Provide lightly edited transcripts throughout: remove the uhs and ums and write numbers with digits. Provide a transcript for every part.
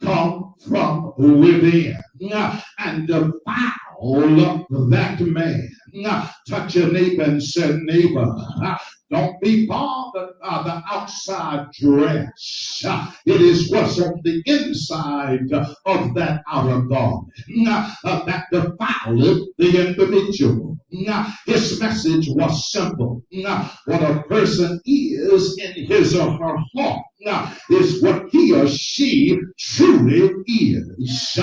come from within and devour that man. Touch your neighbor and say, neighbor, don't be bothered by the outside dress. It is what's on the inside of that outer garment that defileth the individual. His message was simple. What a person is in his or her heart is what he or she truly is.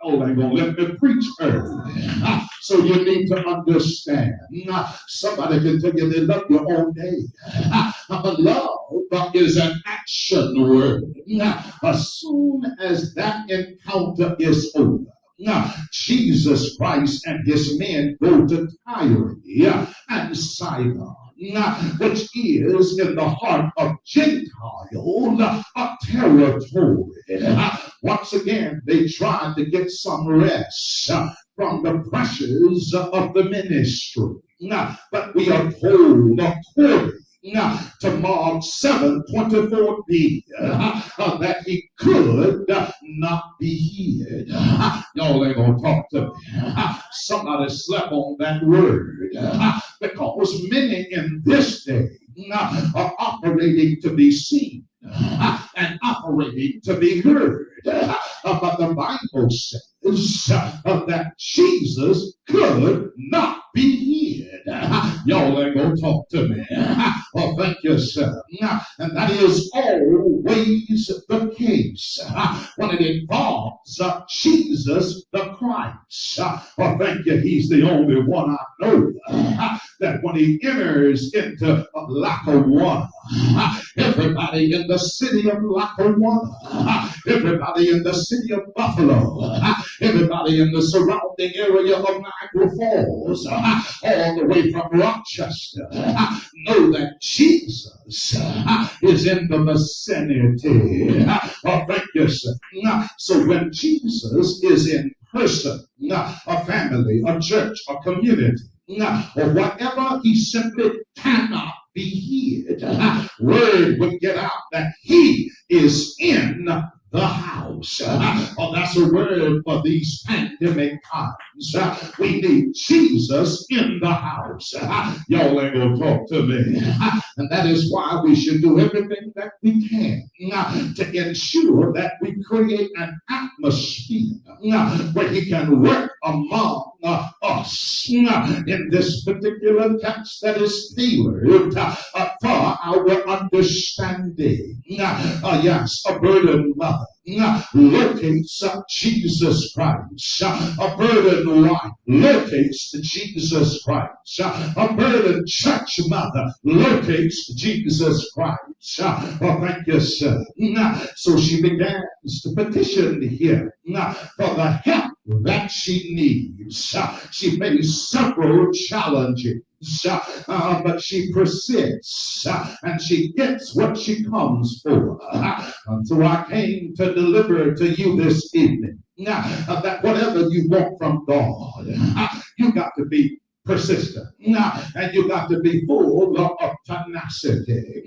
Oh, they gonna let me preach early. So you need to understand. Somebody can tell you they love you all day. But love is an action word. As soon as that encounter is over, Jesus Christ and his men go to Tyre and Sidon, which is in the heart of Gentile territory. Once again, they tried to get some rest from the pressures of the ministry. But we are told, according to Mark 7:24b, that he could not be hid. Y'all ain't gonna talk to me. Somebody slept on that word because many in this day are operating to be seen and operating to be heard. But the Bible says that Jesus could not be hid. Y'all ain't gonna talk to me. Oh, thank you, sir. And that is always the case when it involves Jesus the Christ. Oh, thank you. He's the only one I know that when he enters into Lackawanna, everybody in the city of Lackawanna, everybody in the city of Buffalo, everybody in the surrounding area of Niagara Falls, all the way from Rochester, know that Jesus is in the vicinity. Oh, thank you, sir. So when Jesus is in person, a family, a church, a community, or whatever, he simply cannot be hid. Word would get out that he is in the house. Oh, that's a word for these pandemic times. We need Jesus in the house. Y'all ain't gonna talk to me. And that is why we should do everything that we can to ensure that we create an atmosphere where he can work among us in this particular text that is tailored for our understanding. Yes, a burdened mother locates Jesus Christ. A burdened wife locates Jesus Christ. A burdened church mother locates Jesus Christ. Oh, thank you, sir. So she begins to petition here for the help that she needs. She faced several challenges. But she persists and she gets what she comes for. So I came to deliver to you this evening that whatever you want from God, you got to be persistent, and you got to be full of tenacity.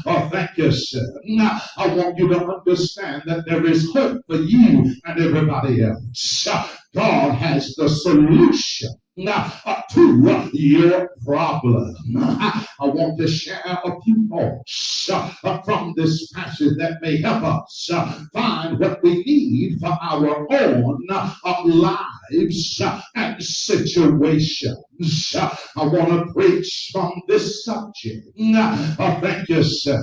Oh, thank you, sir. I want you to understand that there is hope for you and everybody else. God has the solution to your problem. I want to share a few thoughts from this passage that may help us find what we need for our own lives and situations. I want to preach from this subject. Thank you, sir.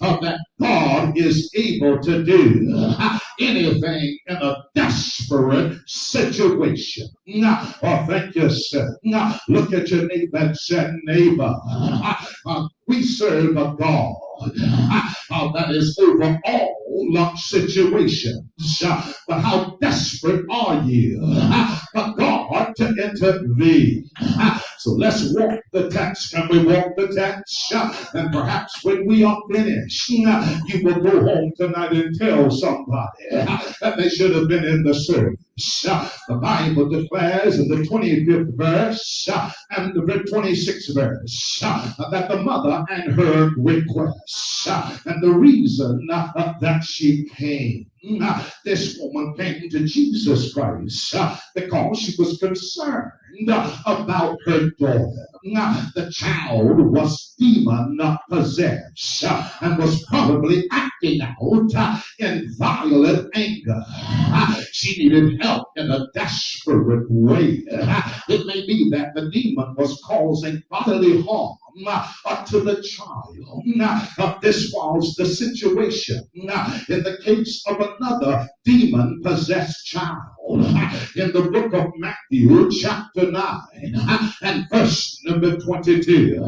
That God is able to do anything in a desperate situation. Thank you, sir. Look at your neighbor and say, neighbor, we serve a God that is over all situations. But how desperate are you for God to intervene? So let's walk the text. Can we walk the text? And perhaps when we are finished, you will go home tonight and tell somebody that they should have been in the service. The Bible declares in the 25th verse and the 26th verse that the mother and her request and the reason that she came. This woman came to Jesus Christ because she was concerned about her daughter. The child was demon possessed and was probably acting out in violent anger. She needed help in a desperate way. It may be that the demon was causing bodily harm to the child. This was the situation in the case of another demon possessed child. In the book of Matthew, chapter 9, and verse number 22,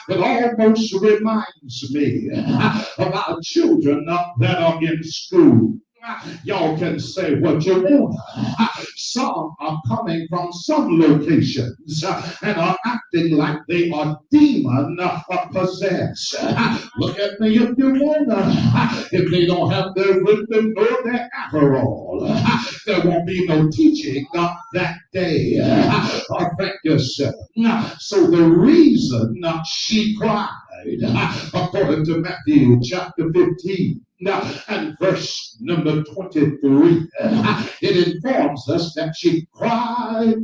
it almost reminds me of our children that are in school. Y'all can say what you want. Some are coming from some locations and are acting like they are demon possessed. Look at me if you want. If they don't have their wisdom nor their Aperol, there won't be no teaching that day. Thank you, sir. So the reason she cried, according to Matthew chapter 15, and verse number 23, it informs us that she cried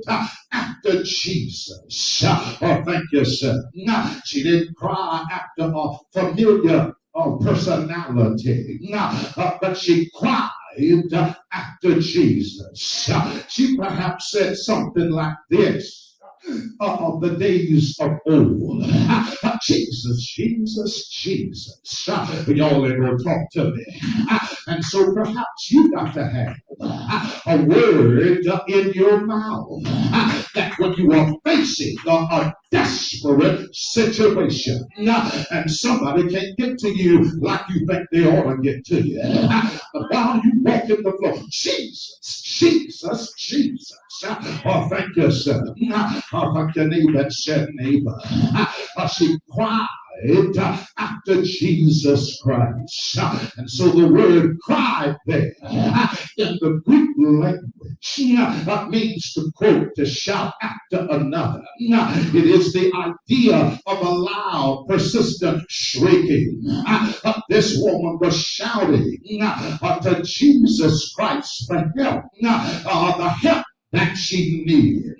after Jesus. Thank you, sir. She didn't cry after a familiar personality, but she cried after Jesus. She perhaps said something like this. Of the days of old. Jesus, Jesus, Jesus. Y'all ain't gonna talk to me. And so perhaps you got to have a word in your mouth that when you are facing a desperate situation and somebody can't get to you like you think they ought to get to you. But while you walk in the floor, Jesus, Jesus, Jesus. Oh, thank you, sir. Oh, thank you, neighbor. Said neighbor. She cried after Jesus Christ. And so the word cried there in the Greek language means to quote, to shout after another. It is the idea of a loud, persistent shrieking. This woman was shouting to Jesus Christ for help. The help that she needed.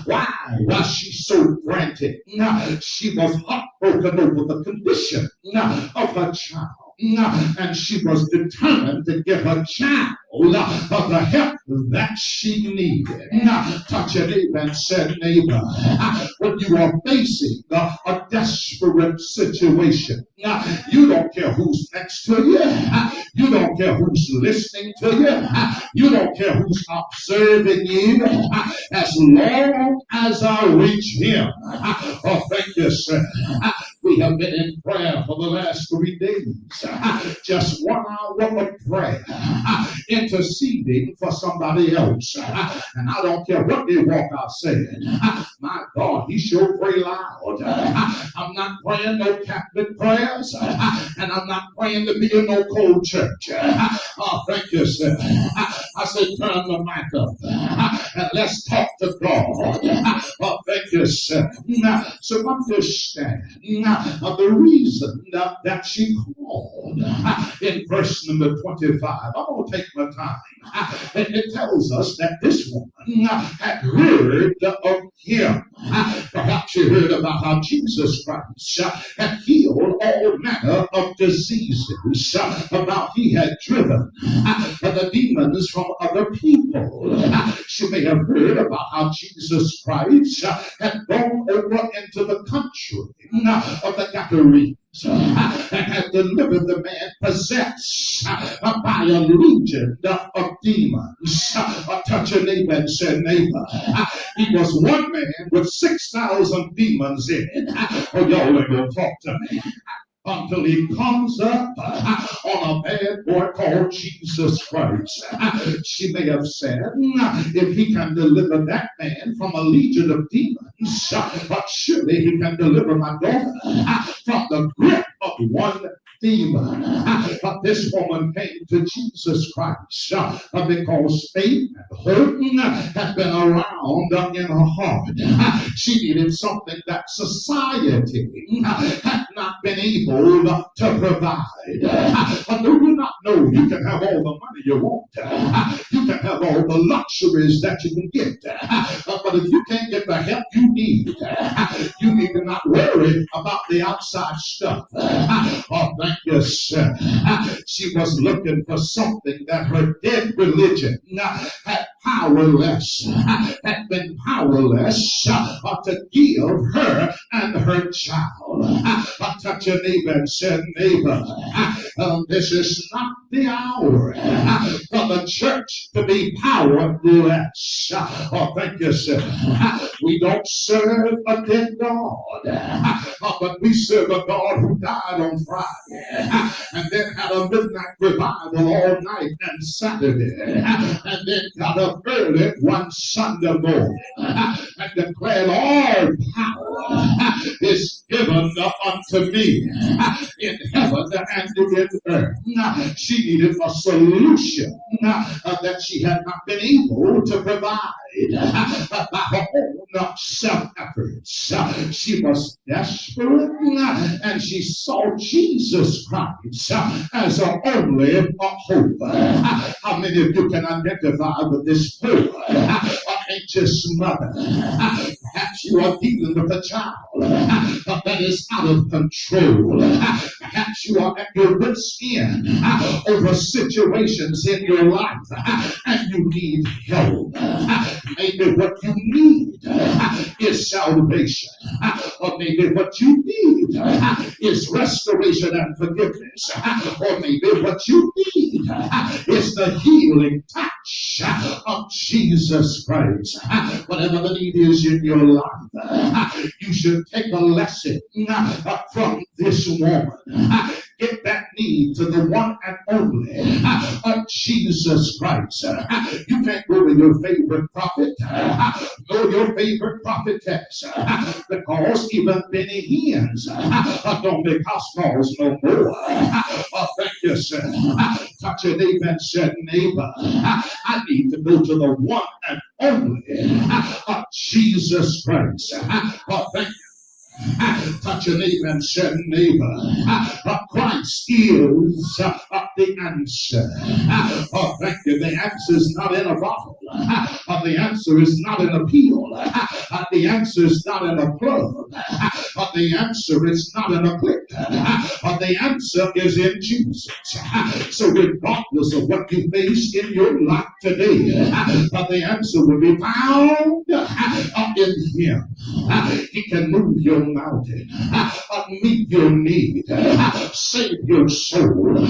Why was she so frantic? She was heartbroken over the condition of her child. And she was determined to give her child the help that she needed. Touch your neighbor and said, neighbor, when you are facing a desperate situation, you don't care who's next to you. You don't care who's listening to you. You don't care who's observing you. As long as I reach him. Oh, thank you, sir. We have been in prayer for the last 3 days. Just 1 hour of prayer. Interceding for somebody else. And I don't care what they walk out saying. My God, he sure pray loud. I'm not praying no Catholic prayers. And I'm not praying to be in no cold church. Oh, thank you, sir. I said, turn the mic up. And let's talk to God. Oh, thank you, sir. So understand the reason that she called in verse number 25. I'm going to take my time. It tells us that this woman had heard of him. Perhaps she heard about how Jesus Christ had healed all manner of diseases, about he had driven the demons from other people. She may have heard about how Jesus Christ had gone over into the country of the Gadarenes and had delivered the man possessed by a legion of demons. Touch your neighbor and say, neighbor, he was one man with 6,000 demons in it. Oh, y'all ain't gonna talk to me. Until he comes up on a bad boy called Jesus Christ. She may have said, if he can deliver that man from a legion of demons, but surely he can deliver my daughter from the grip of one demon. But this woman came to Jesus Christ because faith and hope had been around in her heart. She needed something that society had not been able to provide. Do you not know you can have all the money you want? You can have all the luxuries that you can get. But if you can't get the help you need to not worry about the outside stuff. Oh, thank you, sir. She was looking for something that her dead religion had been powerless to give her and her child. I touch your neighbor and said, neighbor, this is not the hour for the church to be powerless. Oh, thank you, sir. We don't serve a dead God, but we serve a God who died on Friday and then had a midnight revival all night and Saturday, and then got up early one Sunday morning and declared all power is given unto me in heaven and in earth. She needed a solution that she had not been able to provide by her own self-efforts. She was desperate and she saw Jesus Christ as her only hope. How many of you can identify with this poor, anxious mother? Perhaps you are dealing with a child that is out of control. Perhaps you are at your wit's end over situations in your life and you need help. Maybe what you need is salvation. Or maybe what you need is restoration and forgiveness. Or maybe what you need is the healing touch of Jesus Christ. Whatever the need is in your life, you should take a lesson from this woman. Get that need to the one and only Jesus Christ. You can't go to your favorite prophet, know your favorite prophetess, because even Benny Hinn's don't make house calls no more. Oh, thank you, sir. Touch your neighbor and said, neighbor, I need to go to the one and only Jesus Christ. Oh, thank you. Touch your neighbor and say, neighbor, Christ is the answer. Oh, thank you. The answer is not in a bottle. The answer is not in a pill. The answer is not in a plug. The answer is not in a click. The answer is in Jesus. So regardless of what you face in your life today, the answer will be found in Him. He can move your mountain, meet your need, save your soul,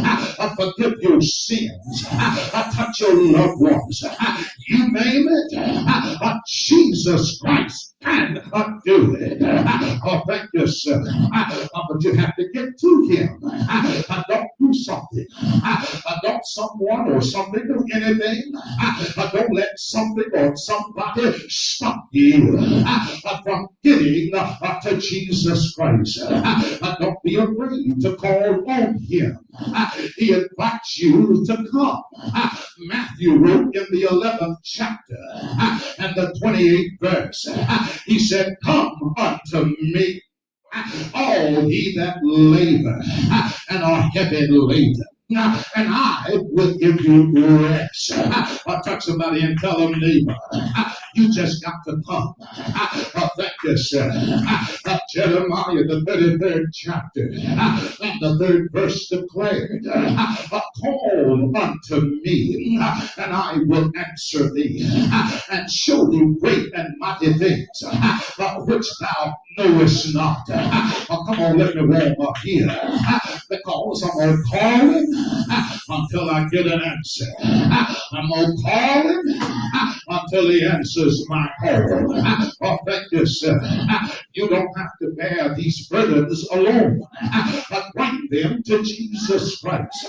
forgive your sins, touch your loved ones. You name it, Jesus Christ can do it. Oh, thank you, sir. But you have to get to Him. Don't do something. Don't someone or something do anything. Don't let something or somebody stop you from getting to Jesus Christ. Don't be afraid to call on Him. He invites you to come. Matthew wrote in the 11th chapter and the 28th verse. He said, come unto me, all ye that labor and are heavy laden, and I will give you rest. I'll touch somebody and tell them, neighbor, you just got to come. Thank you, sir. Jeremiah, the 33rd chapter, and the 3rd verse declared, call unto me, and I will answer thee, and show thee great and mighty things, which thou knowest not. Come on, let me warm up here, because I'm going to call him until I get an answer. I'm going to call him until he answers my call. Oh, thank you, sir. You don't have to bear these burdens alone, but bring them to Jesus Christ.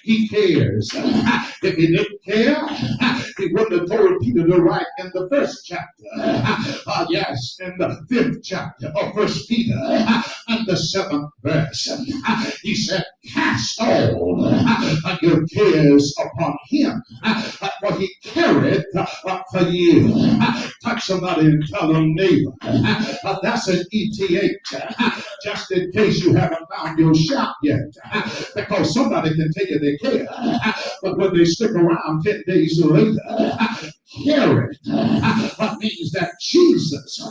He cares. If he didn't care, he wouldn't have told Peter to write in the first chapter. Yes, in the 5th chapter of First Peter and the 7th verse. He said, cast all your cares upon him, for he careth for you. Touch somebody and tell them, neighbor. That's an ETH, just in case you haven't found your shop yet. Because somebody can tell you they care, but when they stick around 10 days later, carry means that Jesus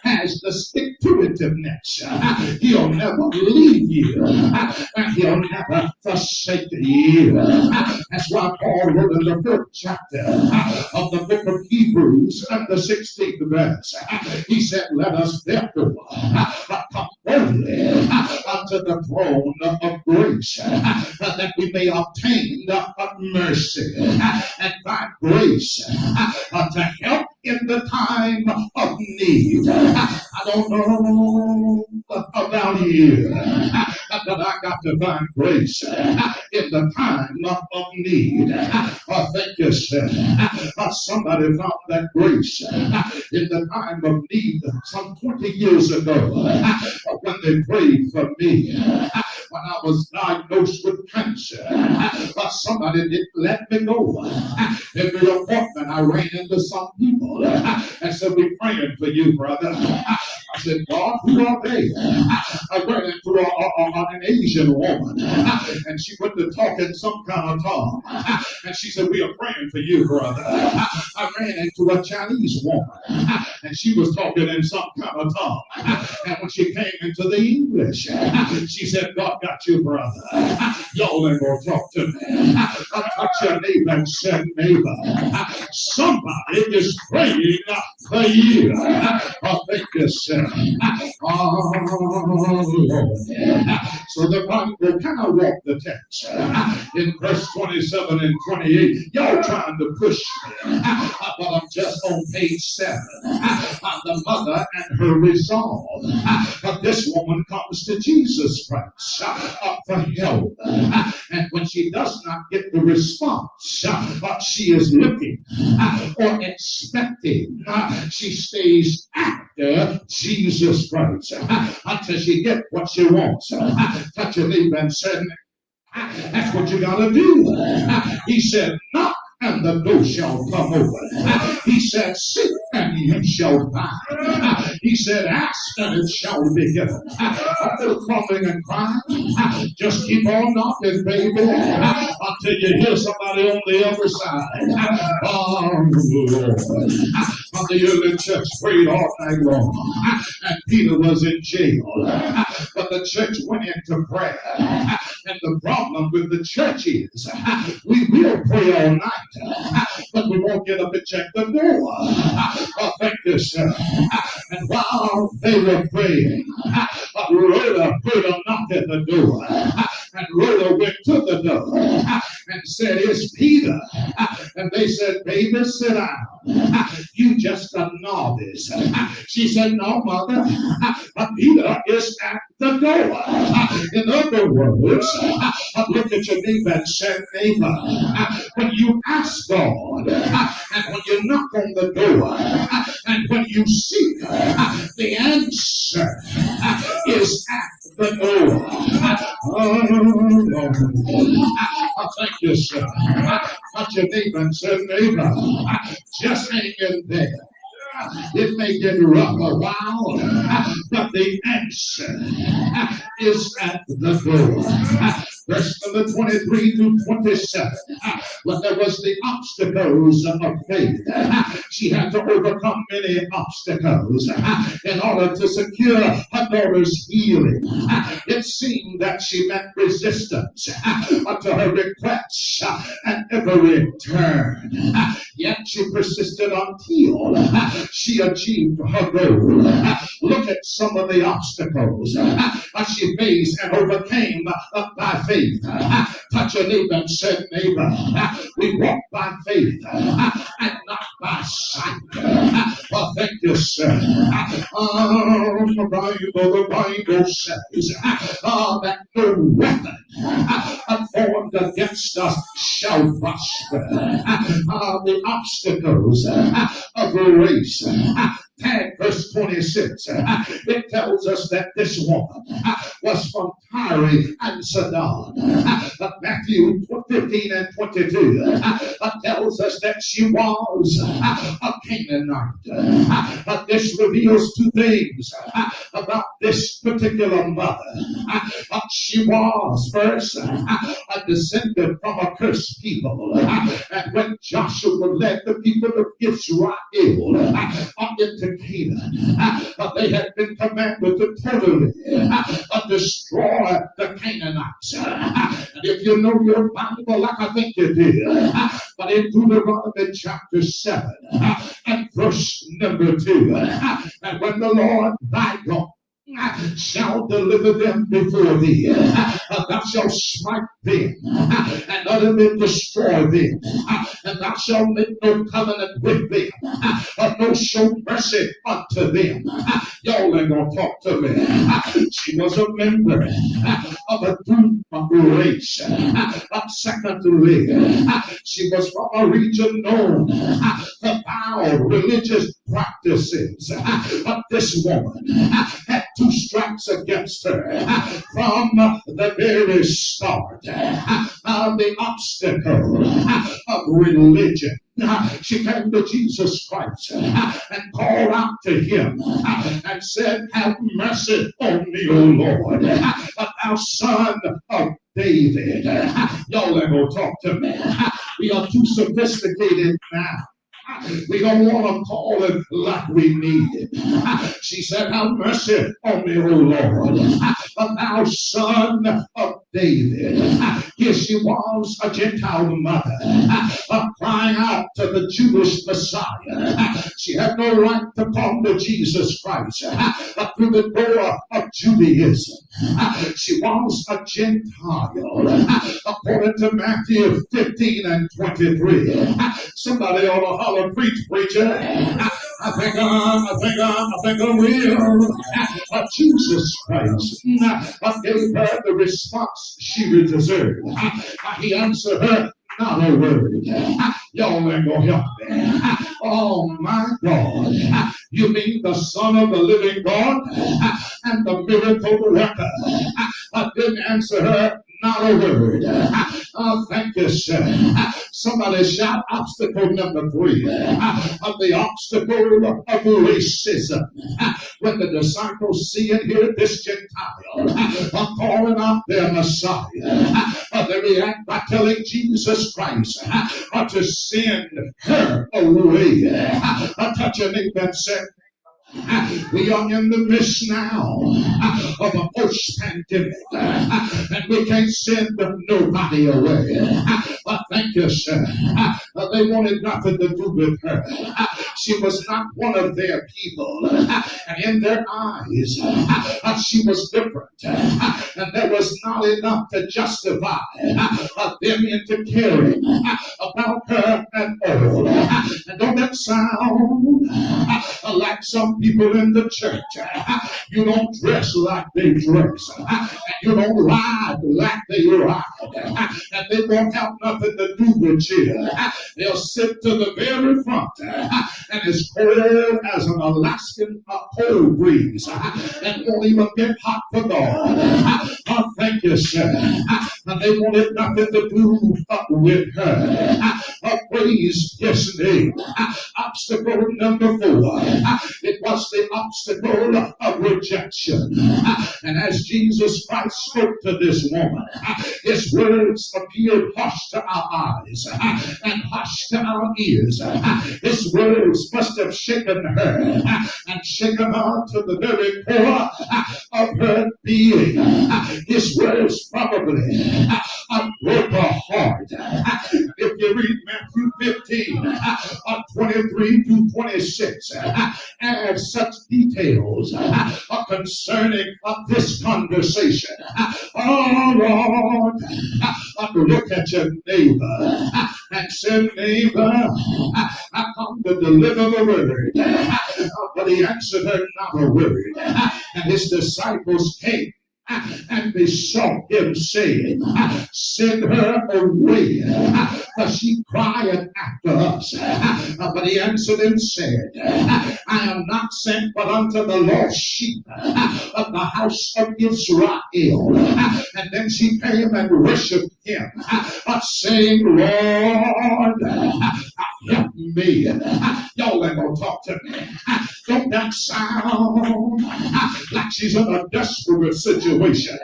has the stick-to-itiveness. He'll never leave you, and he'll never forsake you. That's why Paul wrote in the 3rd chapter of the book of Hebrews and the 16th verse. He said, let us therefore come boldly unto the throne of grace, that we may obtain mercy and find grace to help in the time of need. I don't know about you, but I got to find grace in the time of need. Thank you, sir. Somebody found that grace in the time of need some 20 years ago when they prayed for me. When I was diagnosed with cancer, somebody didn't let me go. Every appointment, I ran into some people and said, we're praying for you, brother. I said, God, who are they? I ran into an Asian woman, and she went to talk in some kind of tongue. And she said, we are praying for you, brother. I ran into a Chinese woman, and she was talking in some kind of tongue. And when she came into the English, she said, God got you, brother. Y'all ain't gonna talk to me. I touch your neighbor and said, neighbor, somebody is praying for you. Thank you, sir. Oh, Lord. So the Bible kind of walk the text in verse 27 and 28. Y'all trying to push me, but I'm just on page 7. The mother and her resolve. This woman comes to Jesus Christ for help. And when she does not get the response she is looking or expecting, she stays after Jesus Christ until she gets what she wants. Touch your neighbor and say, that's what you gotta do. He said, knock and the door shall come open. He said, seek and you shall find. He said, ask and it shall be given. Until crumbling and crying, just keep on knocking, baby, until you hear somebody on the other side. Oh, Lord. The early church prayed all night long, and Peter was in jail. But the church went into prayer. And the problem with the church is we will pray all night, but we won't get up and check the door. Thank you, sir. And while they were praying, Rhoda heard a knock at the door. And Rhoda went to the door and said, it's Peter. And they said, baby, sit down. You just a novice. She said, no, mother. Peter is at the door. In other words, look at your neighbor and say, neighbor, when you ask God, and when you knock on the door, and when you seek, the answer is at the door. Oh, Lord. Thank you, sir. Touch your neighbor and say, neighbor, just hang in there. It may get rough a while, but the answer is at the door. Verse number 23 to 27. When there was the obstacles of faith, she had to overcome many obstacles in order to secure her daughter's healing. It seemed that she met resistance to her requests at every turn. Yet she persisted until she achieved her goal. Look at some of the obstacles she faced and overcame by faith. Touch your neighbor and say, neighbor, we walk by faith and not by sight. Thank you, sir. The Bible says that no weapon formed against us shall prosper. The obstacles of the race. 10 verse 26, it tells us that this woman was from Tyre and Sidon. Matthew 15 and 22 tells us that she was a Canaanite. This reveals two things about this particular mother. She was first a descendant from a cursed people. And when Joshua led the people of Israel into Canaan, they had been commanded to totally destroy the Canaanites. And if you know your Bible, like I think you do, but in Deuteronomy chapter 7 and verse number 2, and when the Lord thy God shall deliver them before thee, thou shalt smite them and utterly destroy them, and thou shalt make no covenant with them, no show mercy unto them. Y'all ain't gonna talk to me. She was a member of a group race. Secondly, she was from a region known for foul religious practices. But this woman had two strikes against her from the very start. The obstacle of religion. She came to Jesus Christ and called out to him and said, have mercy on me, O Lord, thou son of David. Y'all ain't gonna talk to me. We are too sophisticated now. We don't want to call it like we need it. She said, have mercy on me, O Lord, thou son of David. Here she was, a Gentile mother, crying out to the Jewish Messiah. She had no right to come to Jesus Christ through the door of Judaism. She was a Gentile, according to Matthew 15 and 23. Somebody ought to holler, preach, preacher. I think I will. Jesus Christ gave her the response she deserved. He answered her, not a word. Y'all ain't gonna help me. Oh my God. You mean the Son of the living God and the miracle worker? I didn't answer her. Not a word. Oh, thank you, sir. Somebody shout obstacle number 3. Of the obstacle of racism. When the disciples see and hear this Gentile calling out their Messiah, they react by telling Jesus Christ to send her away. Touch your neighbor and say, we are in the midst now of a post-pandemic, and we can't send nobody away. But thank you, sir. They wanted nothing to do with her. She was not one of their people, and in their eyes, she was different, and there was not enough to justify them into caring about her at all. And don't that sound like some people in the church? You don't dress like they dress, and you don't ride like they ride, and they won't have nothing to do with you. They'll sit to the very front, and it's cold as an Alaskan cold breeze, and won't even get hot for God. Oh, thank you, sir. And they wanted nothing to do with her. Praise his name. Obstacle number 4. It was the obstacle of rejection. And as Jesus Christ spoke to this woman, his words appeared harsh to our eyes and harsh to our ears. His words must have shaken her and shaken her to the very core of her being. His words probably broke her heart. If you read Matthew 15, 23 to 26, and such details concerning this conversation. Oh Lord, look at your neighbor and say, neighbor, I come to deliver the word. But he answered her not a word. And his disciples came and they saw him saying, send her away, for she cried after us. But he answered and said, I am not sent but unto the lost sheep of the house of Israel. And then she came and worshiped him, saying, Lord, help me. Y'all ain't gonna talk to me. Don't that sound like she's in a desperate situation?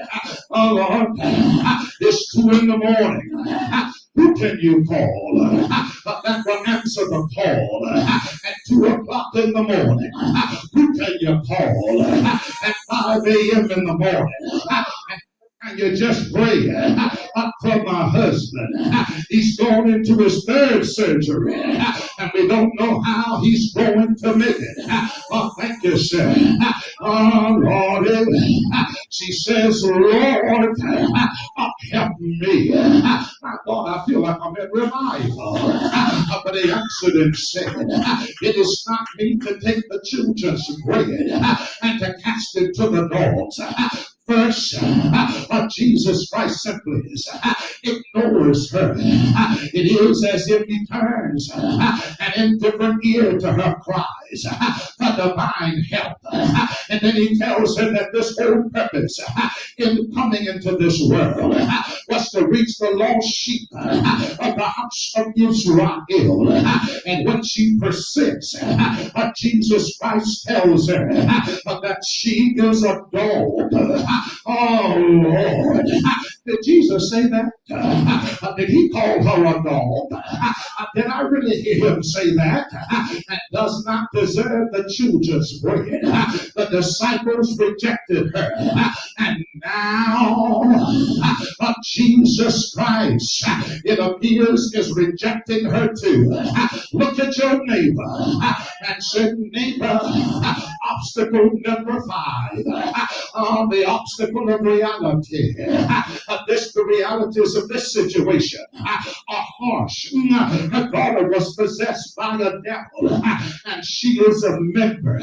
Oh Lord, it's 2 in the morning. Who can you call that will answer the call at 2 o'clock in the morning? Who can you call at 5 a.m. in the morning? And you just pray up for my husband. He's going into his 3rd surgery, and we don't know how he's going to make it. Oh, thank you, sir. Oh, Lord. She says, Lord, help me. My God, I feel like I'm in revival. But he answered and said, it is not me to take the children's bread and to cast it to the dogs. First, Jesus Christ simply ignores her. It is as if he turns an indifferent ear to her cries for divine help. And then he tells her that this whole purpose in coming into this world was to reach the lost sheep of the house of Israel. And when she persists, Jesus Christ tells her that she is a dog. Oh Lord, did Jesus say that? Did he call her a dog? Did I really hear him say that? And does not deserve the children's bread. The disciples rejected her. And now Jesus Christ, it appears, is rejecting her too. Look at your neighbor and say, neighbor, obstacle number 5. The obstacle of reality. The realities of this situation are harsh. Her daughter was possessed by a devil, and she is a member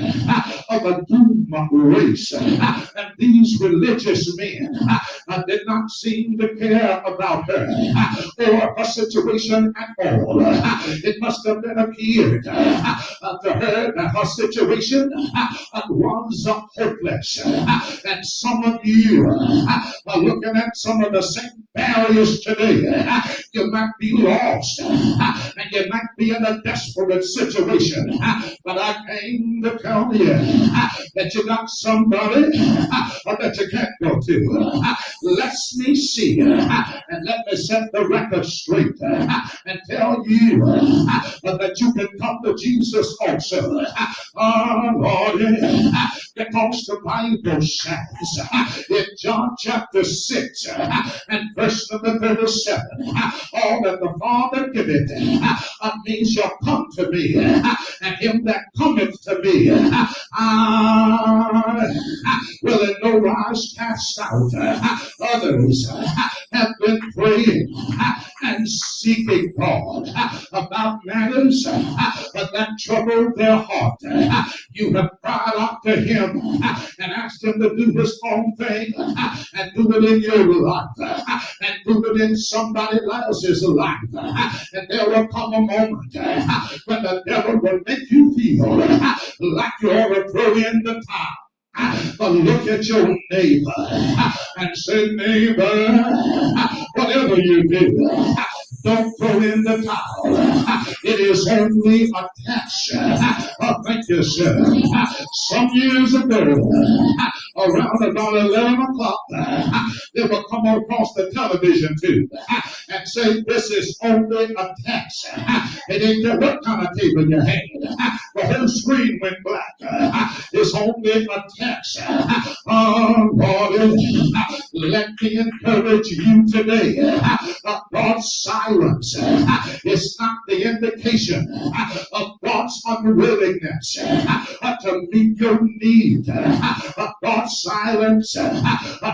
of a doomed race. And these religious men did not seem to care about her or her situation at all. It must have been appeared to her that her situation was hopeless. And some of you are looking at some of the same barriers today. You might be lost and you might be in a desperate situation. But I came to tell you that you got somebody that you can't go to. Let me see and let me set the record straight and tell you that you can come to Jesus also. Oh Lord, because the Bible says in John chapter 6 and verse number 37, all that the Father giveth me shall come to me, and him that cometh to me I will in no wise cast out. Others have been praying and seeking God about matters that trouble their heart. You have cried out to him and asked him to do his own thing and do it in your life and do it in somebody else's life. And there will come a moment when the devil will make you feel like you ought to throw in the towel. But look at your neighbor and say, neighbor, whatever you do, don't throw in the towel. It is only a test. Oh, thank you, sir. Some years ago, around about 11 o'clock, they will come across the television tube and say, this is only a test. It ain't care what kind of table you had. The whole screen went black. It's only a test. Oh, Lord, let me encourage you today. God's silence is not the indication of God's unwillingness to meet your need. God's silence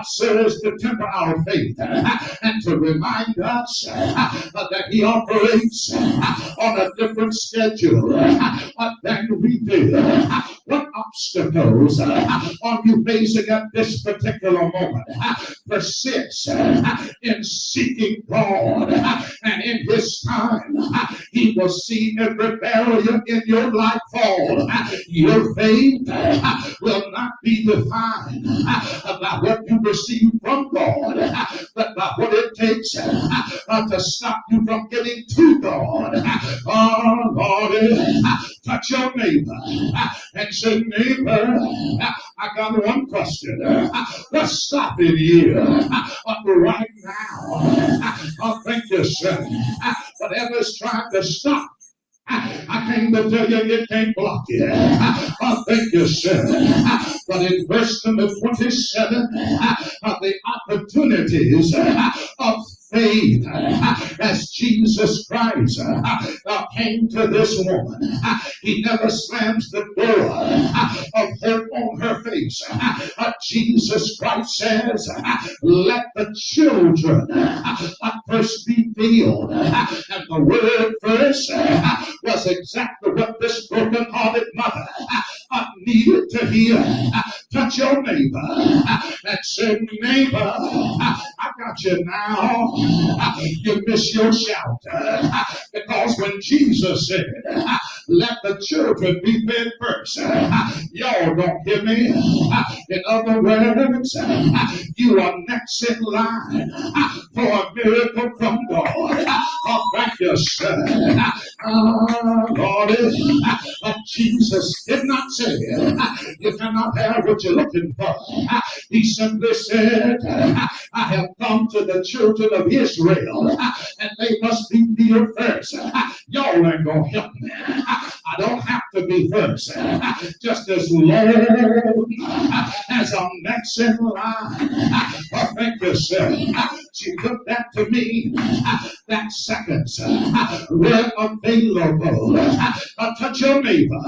serves to temper our faith and to remind us that he operates on a different schedule than we do. What obstacles are you facing at this particular moment? Persist in seeking God, and in His time, He will see every barrier in your life fall. Your faith will not be defined by what you receive from God, but by what it takes to stop you from getting to God. Oh, Lord, touch your neighbor and say, neighbor, I got one question. What's stopping you right now? Oh, thank you, sir. Whatever's trying to stop, I came to tell you it can't block you. Thank you, sir. But in verse number 27, the opportunities of faith as Jesus Christ came to this woman. He never slams the door of her on her face. Jesus Christ says, let the children first be filled. And the word first was exactly what this broken-hearted mother needed to hear. Touch your neighbor and say, neighbor, I got you now. You miss your shout. Because when Jesus said, let the children be fed first, y'all don't hear me. In other words, you are next in line for a miracle from God. Oh, thank you, sir. Lord, Jesus did not say you cannot have what you're looking for. He simply said, I have come to the children of Israel, and they must be here first. Y'all ain't gonna help me. I don't have to be first. Just as long as I'm next in line. Oh, thank you, sir. She put that to me. That seconds were available. Touch your neighbor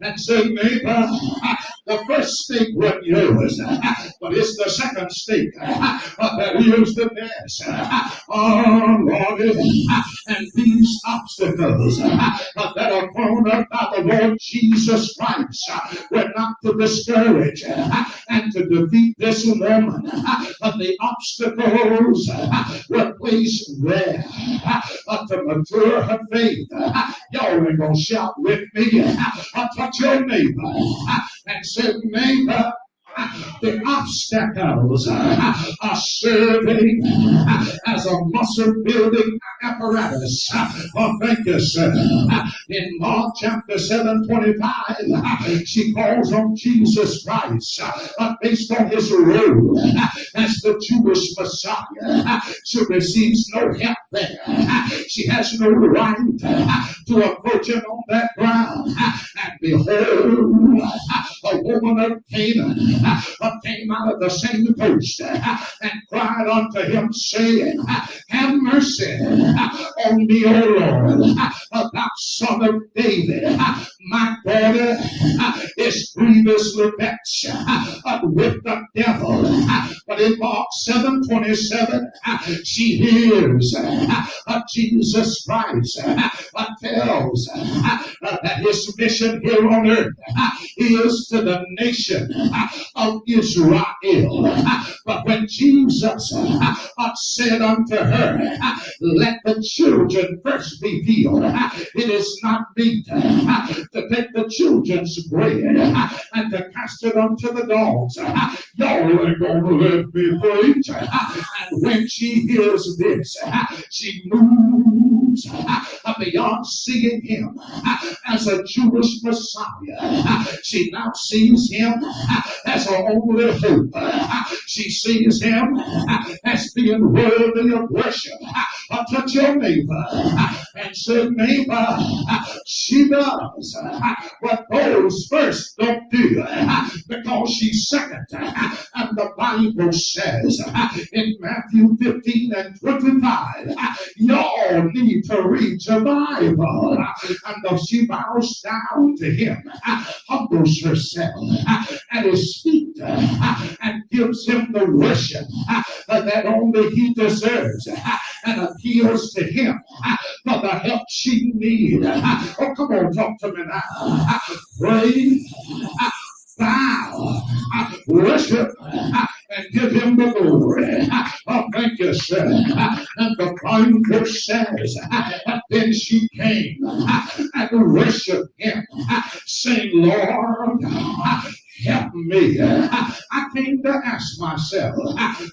and say, neighbor, the first stake wasn't yours, but it's the second stake that is the best. Oh, Lord, and these obstacles that are thrown up by the Lord Jesus Christ were not to discourage and to defeat this woman, but the obstacles were placed there to mature her faith. Y'all ain't gonna shout with me. Touch your neighbor and say, neighbor, the obstacles are serving as a muscle building apparatus. Oh, thank you, sir. In Mark chapter 7:25, she calls on Jesus Christ based on his role as the Jewish Messiah. She receives no help there. She has no right to approach him on that ground. And behold, a woman of Canaan came out of the same coast and cried unto him, saying, have mercy on me, O Lord, thou son of David. My daughter is grievously vexed with the devil. But in Mark 7:27, she hears Jesus Christ tells that his mission here on earth is to the nation of Israel. But when Jesus said unto her, let the children first be healed, it is not meet to take the children's bread and to cast it unto the dogs. Y'all ain't gonna let me preach. And when she hears this, she moves beyond seeing him as a Jewish Messiah. She now sees him as her only hope. She sees him as being worthy of worship. Touch your neighbor and say, neighbor, she does what those first don't do because she's second. And the Bible says in Matthew 15:25, y'all need to read your Bible. And she bows down to him, humbles herself at his feet, and gives him the worship that only he deserves, and appeals to him for the help she needs. Oh, come on, talk to me now. Pray bow, worship, and give him the glory. Oh, thank you, sir. And the Bible says, then she came and worshiped him, saying, Lord, help me. I came to ask myself,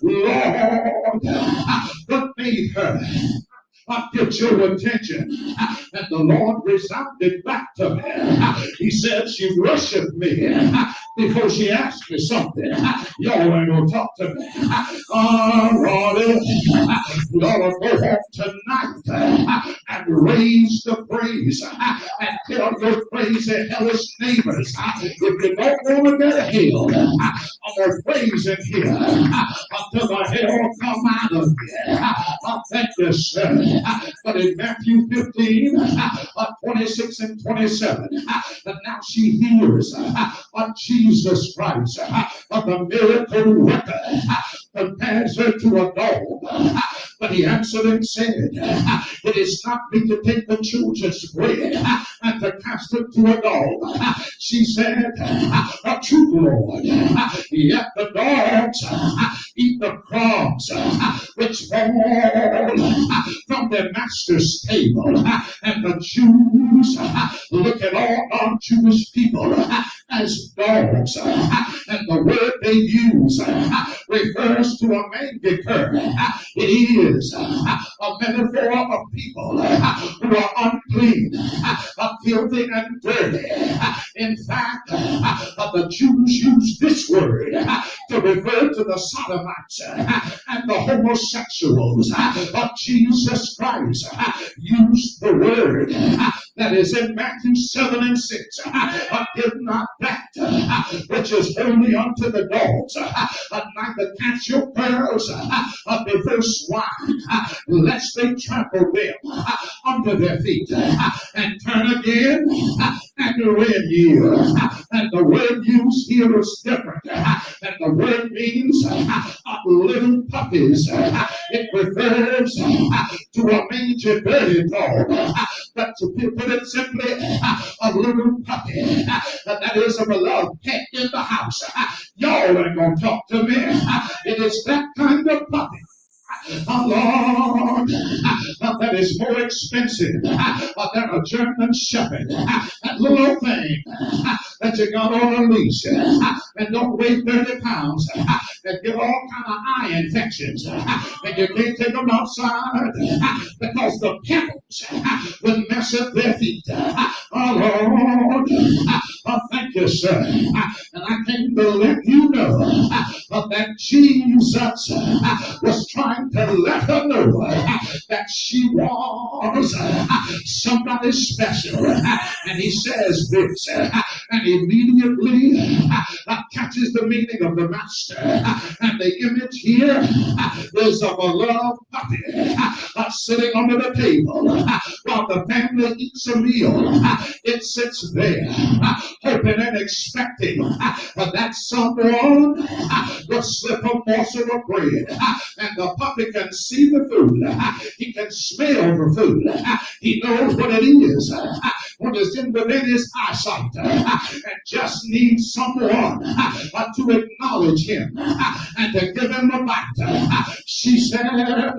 Lord, what made her get your attention? And the Lord resounded back to me. He said, she worshiped me before she asked me something. Y'all ain't gonna talk to me. Lord, you ought to go home tonight and raise the praise and tell your crazy hellish neighbors, if you don't want to go to hell, I'm gonna praise in here until the hell come out of you. I thank you, sir. But in Matthew 15, 26 and 27, and now she hears of Jesus Christ, of the miracle worker, compares her to a dog. But he answered and said, it is not me to take the children's bread and to cast it to a dog. She said, a true Lord, yet the dogs eat the crumbs which fall from their master's table. And the Jews look at all non-Jewish people as dogs. And the word they use refers to a manger. It is a metaphor of people who are unclean, filthy, and dirty. In fact, the Jews use this word to refer to the sodomites and the homosexuals. But Jesus Christ used the word that is in Matthew 7 and 6. Give not that which is holy unto the dogs, neither cast your pearls before swine, lest they trample them under their feet, and turn again and rend you. And the word used here is different. And the word means little puppies. It refers to a mangy dirty dog. But to put it simply, a little puppy that is a beloved pet in the house. Y'all ain't gonna talk to me. It is that kind of puppy. Lord, that is more expensive than a German Shepherd. That little thing that you got on a leash and don't weigh 30 pounds and get all kind of eye infections and you can't take them outside because the pebbles will mess up their feet. Lord, thank you, sir. And I came to let you know that Jesus was trying to let her know that she was somebody special. And he says this, and immediately catches the meaning of the master. And the image here is of a beloved puppy sitting under the table while the family eats a meal. It sits there hoping and expecting that someone will slip a morsel of bread. And the puppy can see the food. He can smell the food. He knows what it is when it's in within his eyesight, and just needs someone to acknowledge him and to give him a bite. She says, no,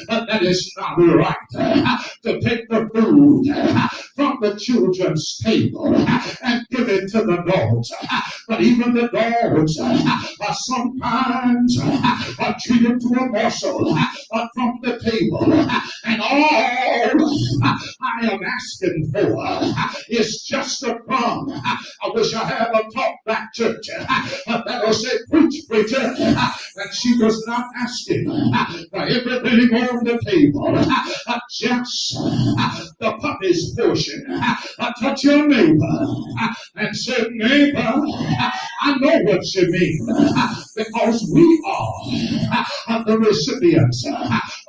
that is not right to take the food from the children's table and give it to the dogs. But even the dogs sometimes are treated to a morsel from the table. And all I am asking for is just a crumb. I wish I had a talkback church that'll say, preach, preacher. And she was not asking for everything on the table, just the puppy's portion. Touch your neighbor and say, neighbor, I know what you mean, because we are the recipients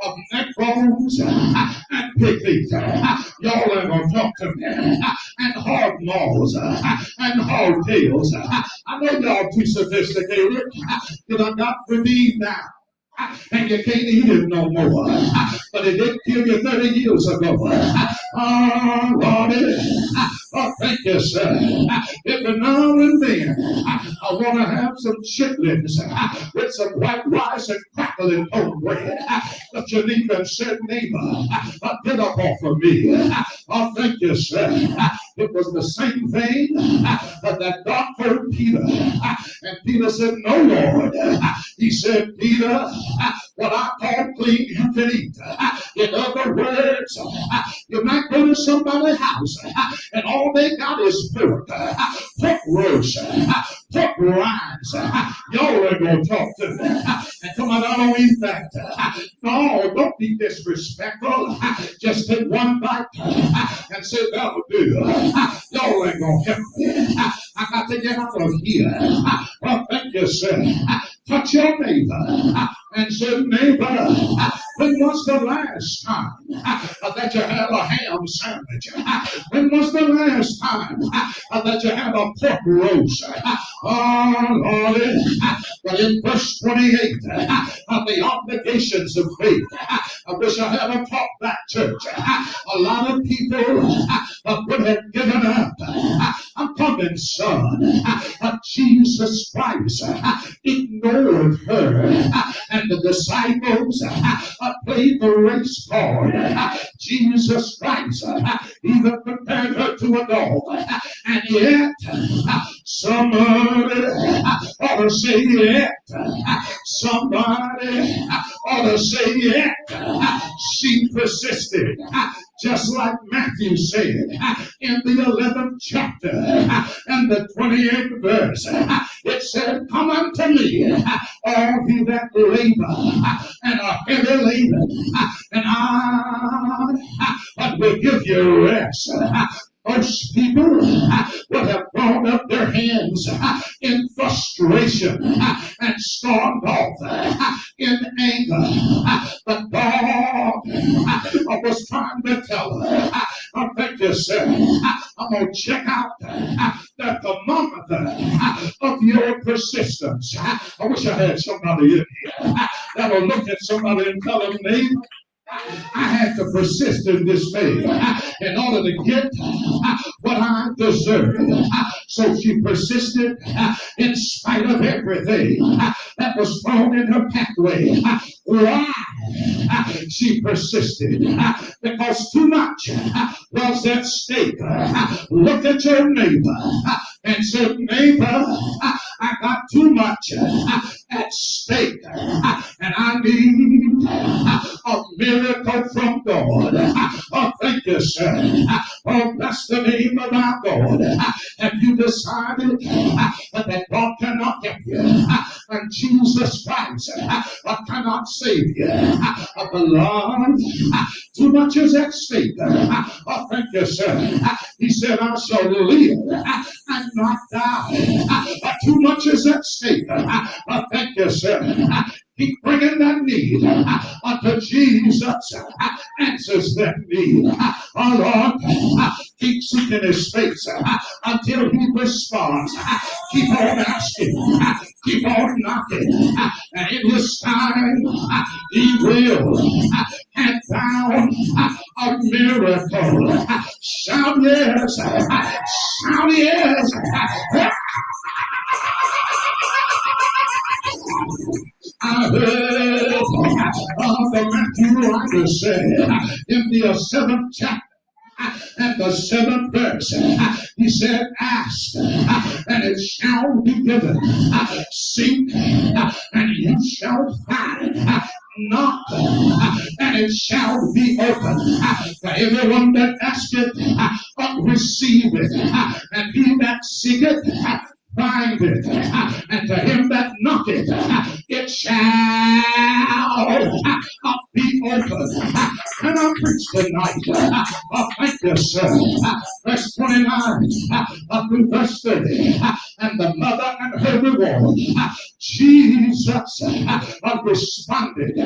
of neck bones and pig feet. Y'all ain't gonna talk to me. And hard maws and hard tails. I know y'all too sophisticated. But I got for me now. and you can't eat it no more. But it didn't kill you 30 years ago. Oh, Lordy. Oh, thank you, sir. Every now and then, I want to have some chitlins with some white rice and crackling cornbread. But you need to say, neighbor, get up off of me. Oh, thank you, sir. It was the same thing that God told Peter. And Peter said, no, Lord. He said, Peter, what I call clean, you can eat. In other words, you might go to somebody's house and all they got is pork roast, pork rinds. Y'all ain't gonna talk to me. And come on, I don't eat that. No, don't be disrespectful. Just take one bite and say, that'll do. Y'all ain't gonna help me. I got to get out of here. Well, thank you, sir. Touch your neighbor and say, neighbor, when was the last time that you had a ham sandwich? When was the last time that you had a pork roast? Oh, Lord. But in verse 28, the obligations of faith, I wish I hadn't taught that, church. A lot of people would have given up. I'm coming, son. Jesus Christ ignored her, and the disciples played the race card. Jesus Christ even compared her to a dog, and yet somebody ought to say yet. Somebody ought to say yet. She persisted. Just like Matthew said in the 11th chapter and the 28th verse, it said, come unto me, all ye that labor and are heavy laden, and I will give you rest. Most people would have thrown up their hands in frustration and stormed off in anger. But God was trying to tell her, I thank you, sir. I'm going to check out the thermometer of your persistence. I wish I had somebody in here that will look at somebody and tell them, neighbor, I had to persist in this thing in order to get what I deserved. So she persisted in spite of everything that was thrown in her pathway. Why? She persisted because too much was at stake. Look at your neighbor and say, neighbor, I got too much at stake, and I need a miracle from God. Oh, thank you, sir. Oh, bless the name of our God. Have you decided that God cannot help you, and Jesus Christ cannot save you? Beloved, too much is at stake. Oh, thank you, sir. He said, I shall live and not die. Too much is at stake. Thank you, sir. Keep bringing that need unto Jesus answers that need. Oh, Lord, keep seeking his face until he responds. Keep on asking. Keep on knocking. And in his time, he will hand down a miracle. Shout yes. Shout yes. I heard the Matthew writer say in the 7th chapter and the 7th verse, he said, ask and it shall be given. Seek and you shall find. Knock and it shall be open. For everyone that asketh, receive it. And he that seeketh, find it, and to him that knocketh, it shall be open. Can I preach tonight? Thank you, sir. Verse 29 through verse 30, and the mother and her reward. Jesus responded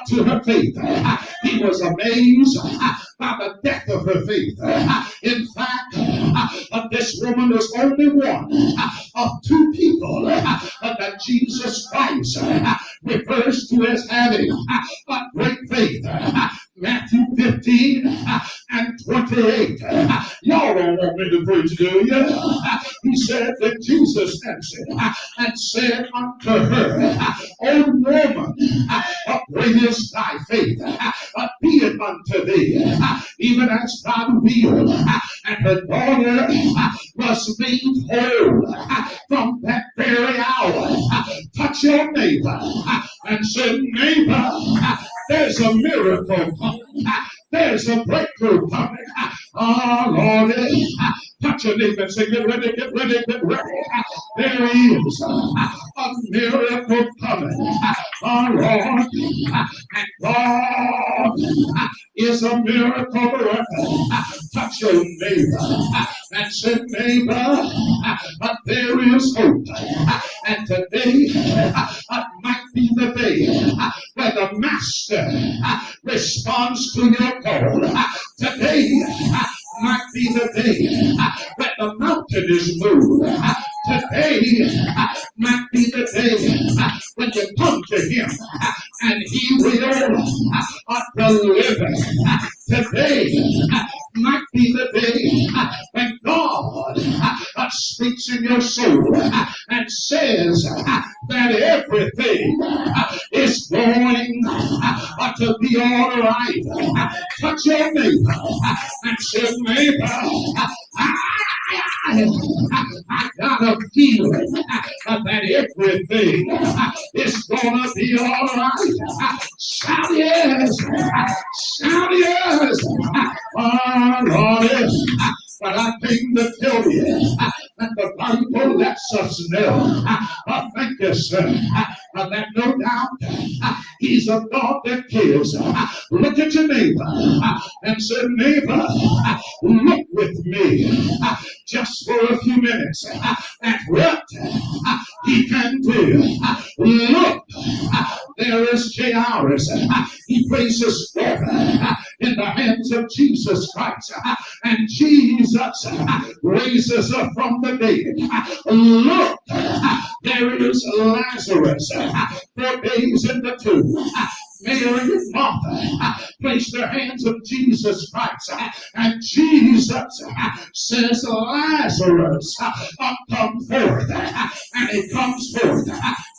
to her faith. He was amazed by the depth of her faith. In fact, this woman was only one of two people that Jesus Christ refers to as having a great faith. Matthew 15 and 28. Y'all don't want me to preach, do you? He said that Jesus answered and said unto her, O woman, great is thy faith, be it unto thee, even as thou wilt. And her daughter was made whole from that very hour. Touch your neighbor and say, neighbor, there's a miracle coming. There's a breakthrough coming. Oh, Lord. Touch your neighbor and say, get ready, get ready, get ready. There is a miracle coming. Oh, Lord. And God is a miracle worker. Touch your neighbor and say, neighbor, there is hope. And today might be the day where the master responds to your call. Today might be the day when the mountain is moved. Today might be the day when you come to him and he will deliver. Today might be the day when God speaks in your soul and says that everything is going to be all right. Touch your neighbor and say, neighbor, I got a feeling that everything is gonna be all right. Shout yes! Shout yes! Oh, Lord, but I came to tell you that the Bible lets us know. Thank you, sir. That no doubt he's a God that cares. Look at your neighbor and say, neighbor, look with me just for a few minutes at what he can do. Look, there is Jairus. He places daughter in the hands of Jesus Christ, and Jesus raises her from the dead. Look, there is Lazarus, 4 days in the tomb. Mary and Martha placed their hands on Jesus Christ, and Jesus says, Lazarus, come forth, and he comes forth.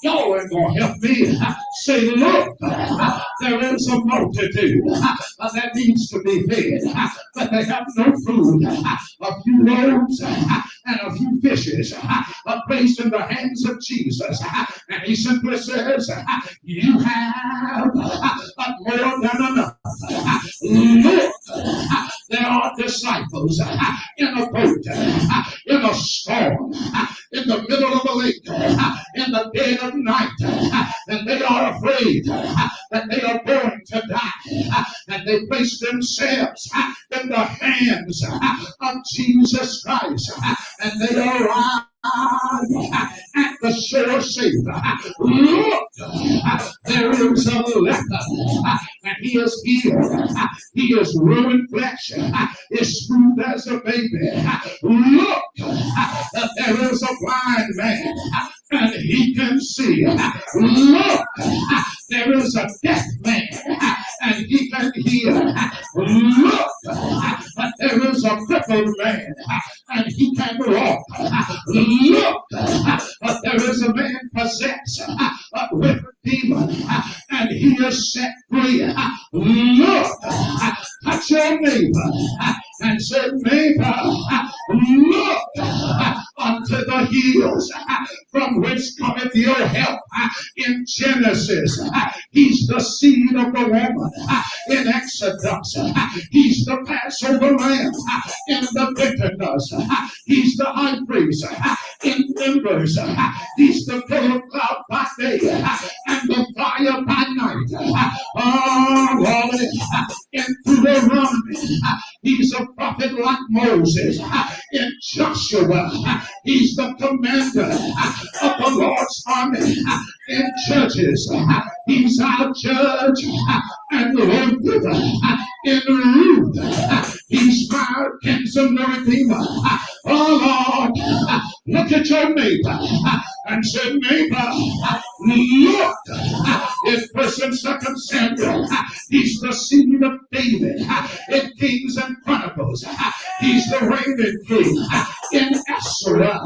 Y'all ain't gonna help me. Say, look, there is a multitude that needs to be fed, but they have no food. A few loaves and a few fishes are placed in the hands of Jesus, and he simply says, you have more than enough. Look, there are disciples in a boat, in a storm, in the middle of a lake, in the dead of night, and they are afraid that they are going to die, and they place themselves in the hands of Jesus Christ, and they arrive at the shore safe. Look, there is a leper, and he is healed. He is ruined flesh, is smooth as a baby. Look, there is a blind man, and he can see. Look, there is a deaf man, and he can hear. Look, there is a crippled man, and he can walk. Look, there is a man possessed with a demon, and he is set free. Look, touch your neighbor and say, neighbor, look unto the hills from which cometh your help. In Genesis, he's the seed of the woman. In Exodus, he's the Passover lamb. In Leviticus, he's the high priest. In Numbers, he's the pillar of cloud by day and the fire by night. Oh, Lord, in Deuteronomy, he's a prophet like Moses. In Joshua, he's the commander of the Lord's army. In Judges, he's our judge and lawgiver. In Ruth, he's my kinsman redeemer. Oh Lord, look at your neighbor and said, neighbor, look, in person circumstance, he's the seed of David in Kings and Chronicles. He's the reigning king in Ezra.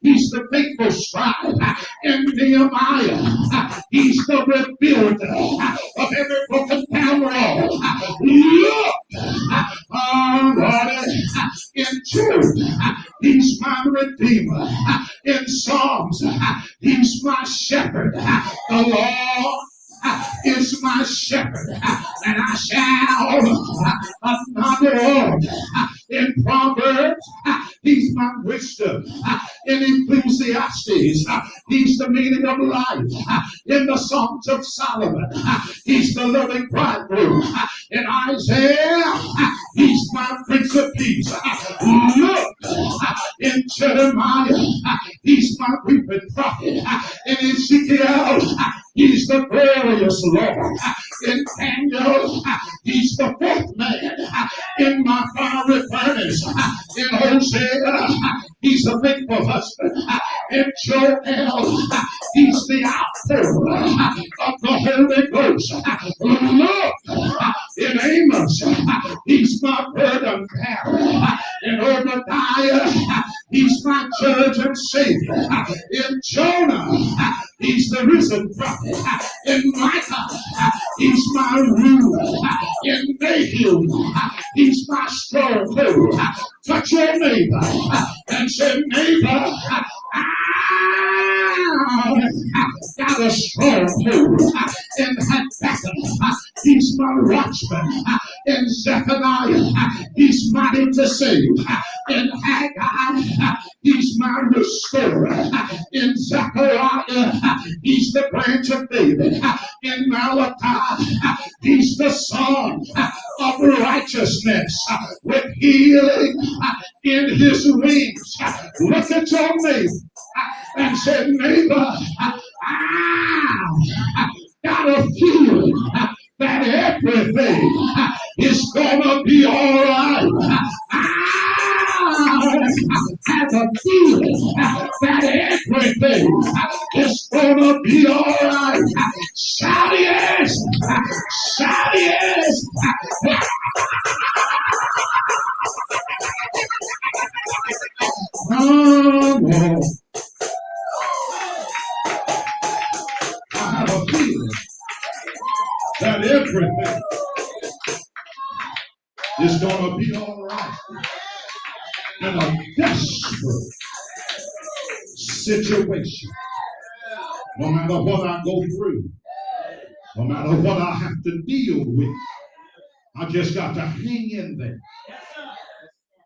He's the faithful scribe in Nehemiah. He's the rebuilder of every broken down wall. Look, Lord, in Jude, he's my redeemer. In Psalms, he's my shepherd. The Lord is my shepherd, and I shall not want. In Proverbs, he's my wisdom. In Ecclesiastes, he's the meaning of life. In the Songs of Solomon, he's the loving bridegroom. In Isaiah, he's my Prince of Peace. Look, in Jeremiah, he's my weeping prophet. In Ezekiel, he's the glorious Lord. In Daniel, he's the fourth man. In my fiery furnace, in Hosea, he's the faithful husband. In Joel, he's the outpour of the Holy Ghost. Look, in Amos, he's my burden bearer. In Obadiah, he's my judge and savior. In Jonah, he's the risen prophet. In Micah, he's my ruler. In Nahum, he's my stronghold. Touch your neighbor and say, neighbor, got a stronghold. In Habakkuk, he's my watchman. In Zephaniah, he's mighty to save. In Haggai, he's my restorer. In Zechariah, he's the branch of David. In Malachi, he's the son of righteousness with healing in his wings. Look at your neighbor and say, neighbor, I got a feeling that everything is gonna be all right. I have a feeling that everything is gonna be all right. Shout yes! Shout yes! Oh, no. I have a feeling that everything is going to be all right in a desperate situation. No matter what I go through, no matter what I have to deal with, I just got to hang in there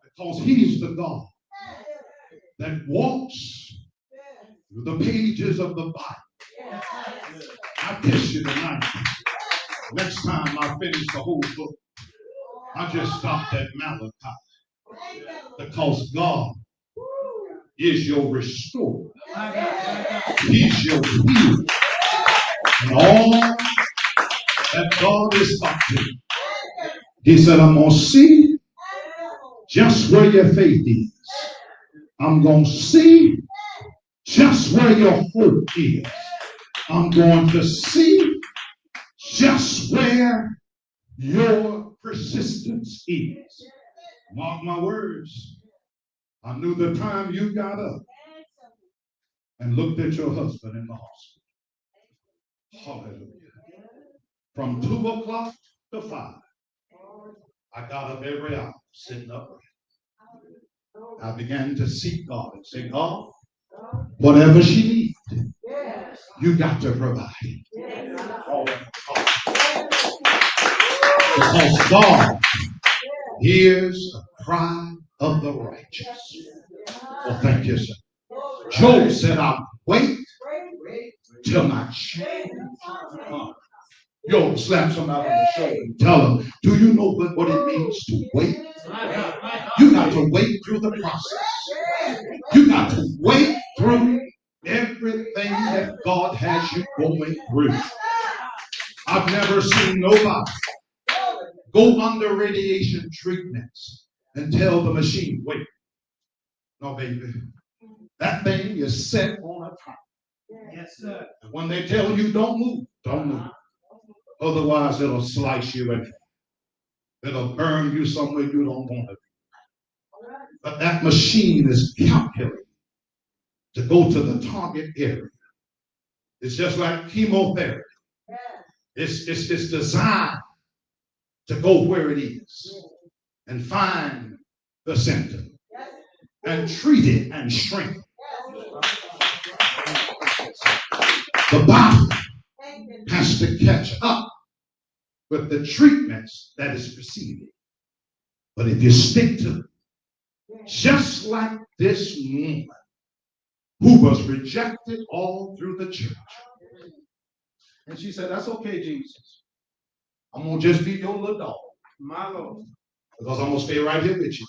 because he's the God that walks through the pages of the Bible. I kiss you tonight. Next time I finish the whole book, I just stopped at Malachi because God is your restorer. He's your healer. And all that God is up to. He said, I'm going to see just where your faith is. I'm going to see just where your hope is. I'm going to see just where your persistence is. Mark my words. I knew the time you got up and looked at your husband in the hospital. Hallelujah. From 2 o'clock to 5, I got up every hour, sitting upright. I began to seek God and say, God, whatever she needs, you got to provide. Because God hears the cry of the righteous. Well, thank you, sir. Job said, I'll wait till my change comes. Yo, slap somebody on the shoulder and tell them, do you know what it means to wait? You got to wait through the process. You got to wait through everything that God has you going through. I've never seen nobody go under radiation treatments and tell the machine, wait. No, baby. That thing is set on a time. Yes, sir. And when they tell you don't move, don't move. Otherwise, it'll slice you and it'll burn you somewhere you don't want to be. But that machine is calculated to go to the target area. It's just like chemotherapy. It's designed to go where it is and find the symptom and treat it and shrink it. The body has to catch up with the treatments that is receiving. But if you stick to it, just like this woman who was rejected all through the church. And she said, that's okay, Jesus. I'm going to just be your little dog. My Lord. Because I'm going to stay right here with you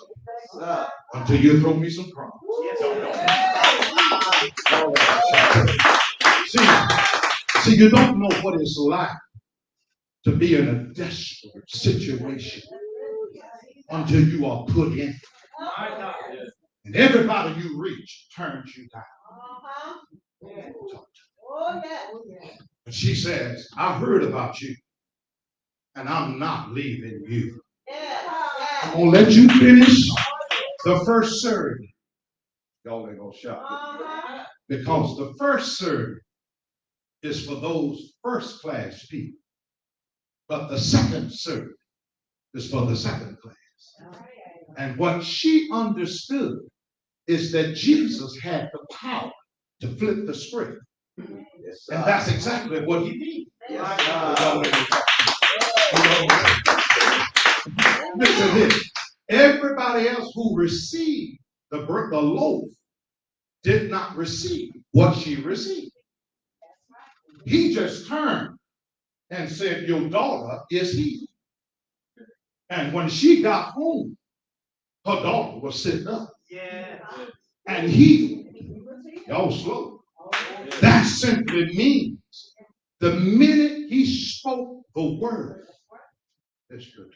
until you throw me some crumbs. See, you don't know what it's like to be in a desperate situation until you are put in. And everybody you reach turns you down. And she says, I heard about you, and I'm not leaving you. I'm going to let you finish the first service. Y'all ain't going to shout. Because the first service is for those first class people. But the second service is for the second class. And what she understood is that Jesus had the power to flip the script. And that's exactly what he did. Listen to this. Everybody else who received the loaf did not receive what she received. He just turned and said, your daughter is healed. And when she got home, her daughter was sitting up and healed. Y'all slow. That simply means the minute he spoke the word, that's good.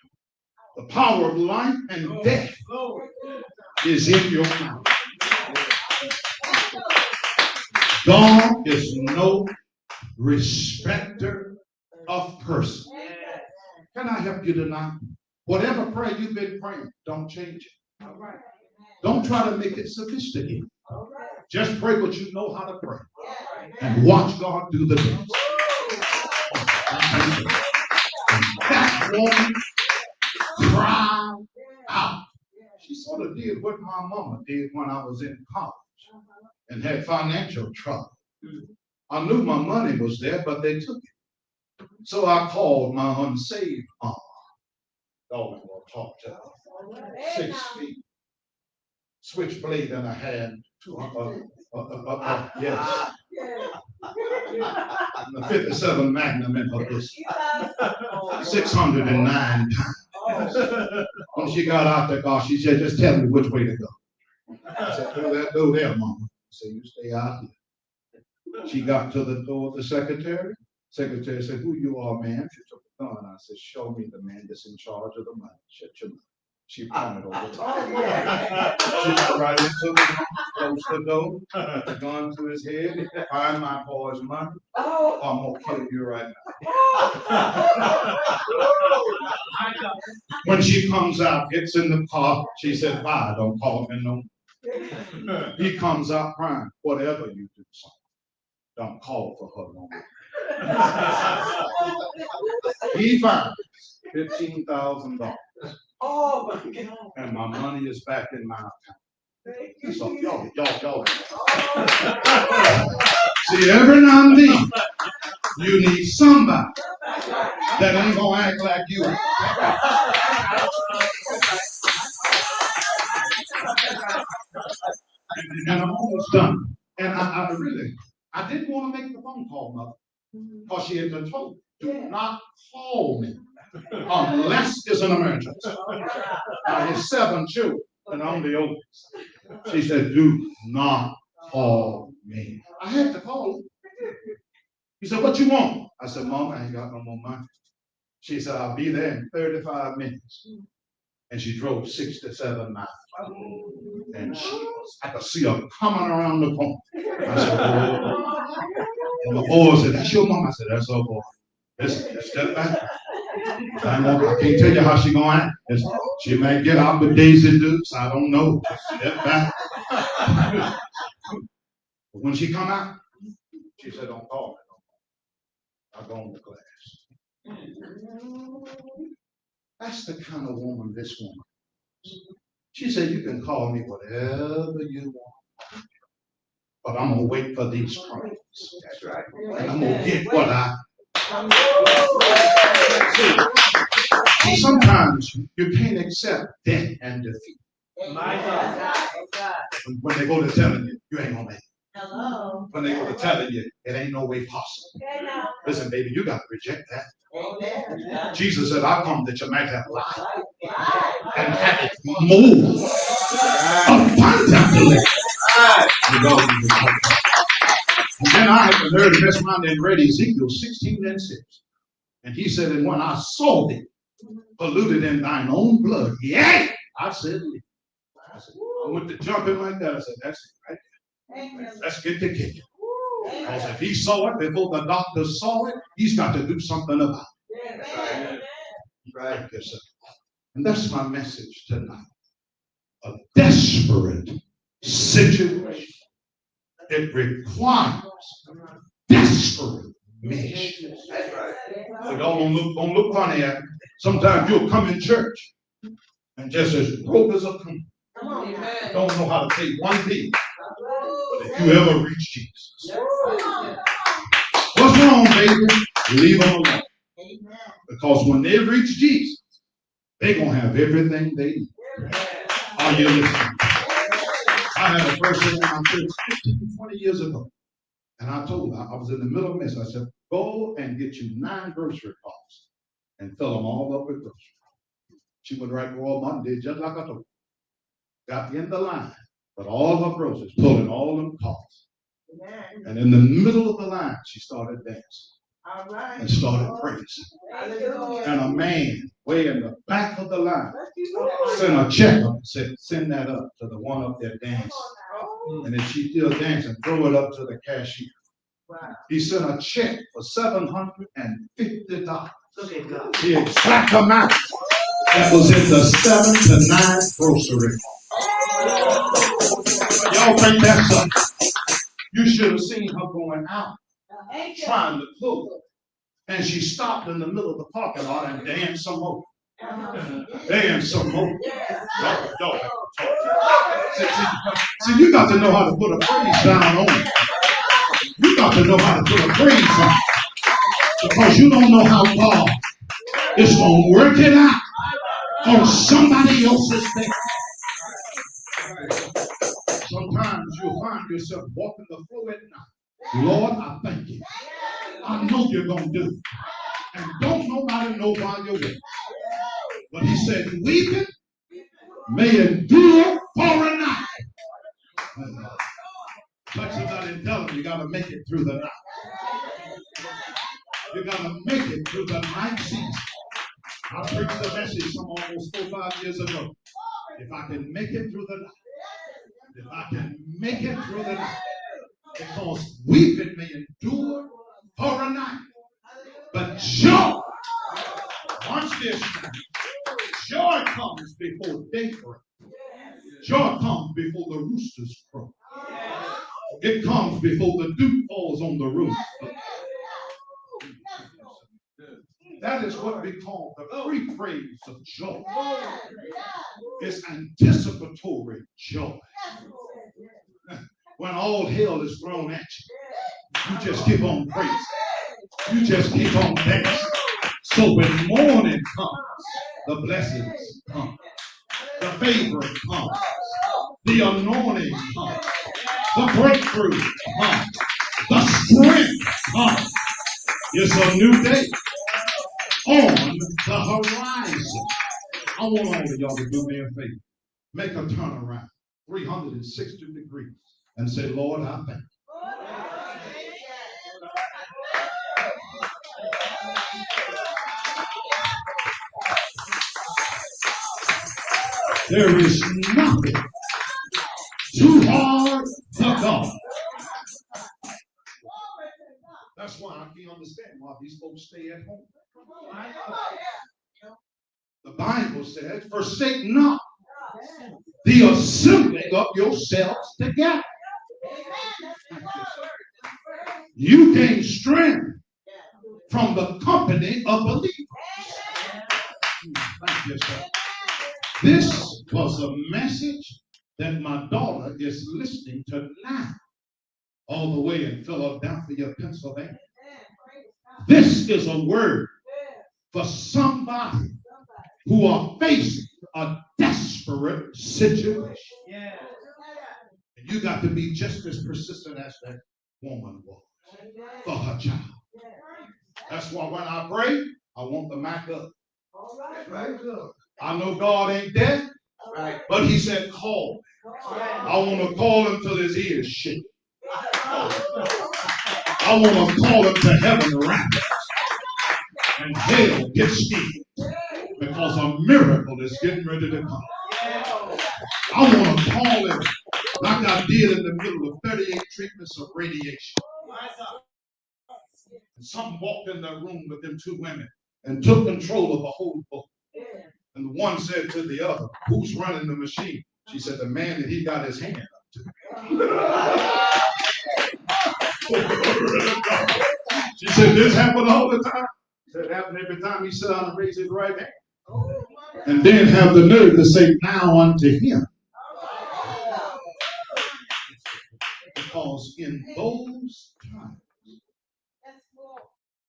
The power of life and death is in your mouth. God is no respecter of persons. Can I help you tonight? Whatever prayer you've been praying, don't change it. Don't try to make it sophisticated. Just pray what you know how to pray. And watch God do the things. That woman cried out. She sort of did what my mama did when I was in college and had financial trouble. I knew my money was there, but they took it. So I called my unsaved mama. Don't want to talk to her. 6 feet. Switchblade in her hand. Yes. The 57 Magnum in her biscuit. 609 times. When she got out the car, she said, just tell me which way to go. I said, through that door there, Mama. I said, you stay out here. She got to the door of the secretary. Secretary said, who you are, ma'am? She took the gun. I said, show me the man that's in charge of the money. Shut your mouth. She pointed over the top. She went right into the room, closed the door, put the gun to his head, find my boy's money, or I'm going to kill you right now. When she comes out, gets in the car, she said, bye, don't call me no more. He comes out crying, whatever you do, son, don't call for her no more. He finds $15,000. Oh my God. And my money is back in my account. So y'all. See, every now and then, you need somebody that ain't gonna act like you. And I'm almost done. And I didn't want to make the phone call, Mother, because she had been told, do not call me unless it's an emergency. I have 7 children, and I'm the oldest. She said, do not call me. I had to call her. He said, what you want? I said, Mom, I ain't got no more money. She said, I'll be there in 35 minutes. And she drove 6 to 7 miles. And I could see her coming around the corner. I said, oh. And my boy said, that's your mom. I said, that's her boy. Listen, step back. I can't tell you how she going to act. She might get out with Daisy Dukes. I don't know. Step back. But when she come out, she said, don't call me no more. I'll go on to class. That's the kind of woman this woman is. She said, you can call me whatever you want, but I'm going to wait for these promises. That's right. And I'm going to get what I. See, sometimes you can't accept death and defeat. When they go to telling you, you ain't going to make it. Hello. When they go to telling you, it ain't no way possible. Listen, baby, you got to reject that. Jesus said, I've come that you might have life and have it more abundantly. And then I had the nerve to mess around and read Ezekiel 16 and 6. And he said, and when I saw thee polluted in thine own blood, yea, I said, I went to jumping like that. I said, that's it right there. Let's get the kicking. Because if he saw it before the doctor saw it, he's got to do something about it. Right. And that's my message tonight. A desperate situation. It requires desperate measures. So y'all don't look funny at me. Sometimes you'll come in church and just as broke as a coon. Don't know how to pay one bill. But if you ever reach Jesus, what's wrong, baby? Leave them alone. Because when they reach Jesus, they're going to have everything they need. Are you listening? I had a person in my church 15, 20 years ago. And I told her, I was in the middle of this. I said, go and get you 9 grocery carts and fill them all up with groceries. She went right to Walmart and did just like I told her. Got in the line, but all her groceries, pulling all them carts. And in the middle of the line, she started dancing and started praising. And a man way in the back of the line sent a check up and said, send that up to the one up there dancing. And if she's still dancing, throw it up to the cashier. He sent a check for $750. The exact amount that was in the 7 to 9 grocery. Y'all think that's something? You should have seen her going out, trying to pull. And she stopped in the middle of the parking lot and danced some more. Dance some more. See, you got to know how to put a praise down on it. You got to know how to put a praise on it. Because you don't know how God is going to work it out on somebody else's thing. Sometimes you'll find yourself walking the floor at night. Lord, I thank you. I know you're going to do it. And don't nobody know why you're waiting. But he said, weeping may endure for a night. Touch somebody and tell them you got to make it through the night. You got to make it through the night season. I preached a message some almost 4 or 5 years ago. If I can make it through the night. If I can make it through the night. Because weeping may endure for a night. But joy, watch this now. Joy comes before daybreak. Joy comes before the roosters crow. It comes before the dew falls on the roof. That is what we call the pre-praise of joy. It's anticipatory joy. When all hell is thrown at you, you just keep on praising. You just keep on dancing. So when morning comes, the blessings come. The favor comes. The anointing comes. The breakthrough comes. The strength comes. It's a new day on the horizon. I want all of y'all to do me a favor. Make a turnaround 360 degrees and say, Lord, I thank you. There is nothing too hard for God. while these folks stay at home. The Bible says, forsake not the assembling of yourselves together. You gain strength from the company of believers. Thank you, sir. This was a message that my daughter is listening to now, all the way in Philadelphia, Pennsylvania. This is a word for somebody who are facing a desperate situation. And you got to be just as persistent as that woman was for her child. That's why when I pray, I want the Mac up. I know God ain't dead, but he said call. I want to call him till his ears shake. I want to call him to heaven around and hell get scared because a miracle is getting ready to come. I want to call him like I did in the middle of 38 treatments of radiation. And some walked in the room with them two women and took control of the whole book. And the one said to the other, who's running the machine? She said, the man that he got his hand up to. She said, this happened all the time. She said, it happened every time he sat down and raised his right hand. And then have the nerve to say, now unto him. Because in those times,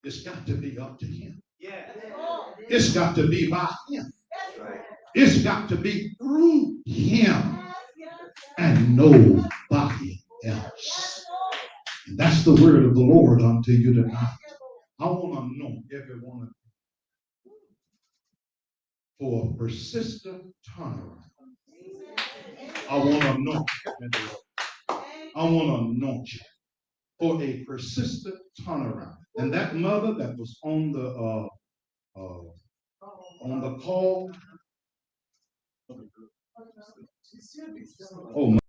it's got to be up to him. It's got to be by him. It's got to be through him and nobody else. And that's the word of the Lord unto you tonight. I want to know every one of you for a persistent turnaround. I want to know. I want to know you for a persistent turnaround. And that mother that was on the call. Oh my.